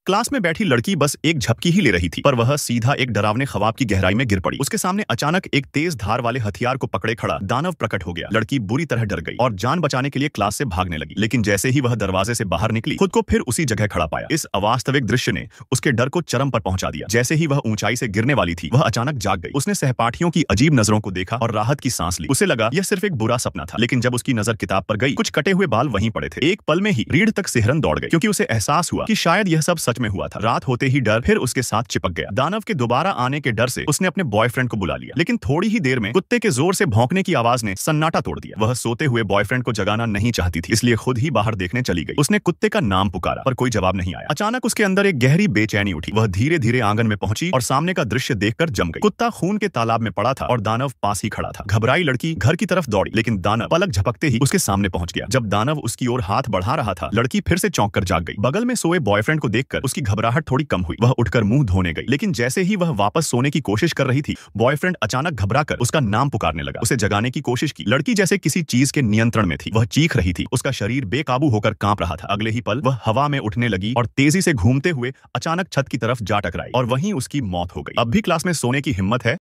Class में बैठी लड़की बस एक झपकी ही ले रही थी, पर वह सीधा एक डरावने ख्वाब की गहराई में गिर पड़ी। उसके सामने अचानक एक तेज धार वाले हथियार को पकड़े खड़ा दानव प्रकट हो गया। लड़की बुरी तरह डर गई और जान बचाने के लिए क्लास से भागने लगी, लेकिन जैसे ही वह दरवाजे से बाहर निकली, खुद को फिर उसी जगह खड़ा पाया। इस अवास्तविक दृश्य ने उसके डर को चरम पर पहुंचा दिया। जैसे ही वह ऊंचाई से गिरने वाली थी, वह अचानक जाग गई। उसने सहपाठियों की अजीब नजरों को देखा और राहत की सांस ली। उसे लगा यह सिर्फ एक बुरा सपना था, लेकिन जब उसकी नजर किताब पर गई, कुछ कटे हुए बाल वहीं पड़े थे। एक पल में ही रीढ़ तक सिहरन दौड़ गई, क्योंकि उसे एहसास हुआ कि शायद यह सब सच में हुआ था। रात होते ही डर फिर उसके साथ चिपक गया। दानव के दोबारा आने के डर से उसने अपने बॉयफ्रेंड को बुला लिया, लेकिन थोड़ी ही देर में कुत्ते के जोर से भौंकने की आवाज ने सन्नाटा तोड़ दिया। वह सोते हुए बॉयफ्रेंड को जगाना नहीं चाहती थी, इसलिए खुद ही बाहर देखने चली गई। उसने कुत्ते का नाम पुकारा, पर कोई जवाब नहीं आया। अचानक उसके अंदर एक गहरी बेचैनी उठी। वह धीरे धीरे आंगन में पहुंची और सामने का दृश्य देखकर जम गई। कुत्ता खून के तालाब में पड़ा था और दानव पास ही खड़ा था। घबराई लड़की घर की तरफ दौड़ी, लेकिन दानव पलक झपकते ही उसके सामने पहुंच गया। जब दानव उसकी ओर हाथ बढ़ा रहा था, लड़की फिर से चौंक कर जाग गई। बगल में सोए बॉयफ्रेंड को देखकर उसकी घबराहट थोड़ी कम हुई। वह उठकर मुंह धोने गई, लेकिन जैसे ही वह वापस सोने की कोशिश कर रही थी, बॉयफ्रेंड अचानक घबराकर उसका नाम पुकारने लगा। उसे जगाने की कोशिश की। लड़की जैसे किसी चीज के नियंत्रण में थी। वह चीख रही थी, उसका शरीर बेकाबू होकर कांप रहा था। अगले ही पल वह हवा में उठने लगी और तेजी से घूमते हुए अचानक छत की तरफ जा टकराई और वहीं उसकी मौत हो गई। अब भी क्लास में सोने की हिम्मत है?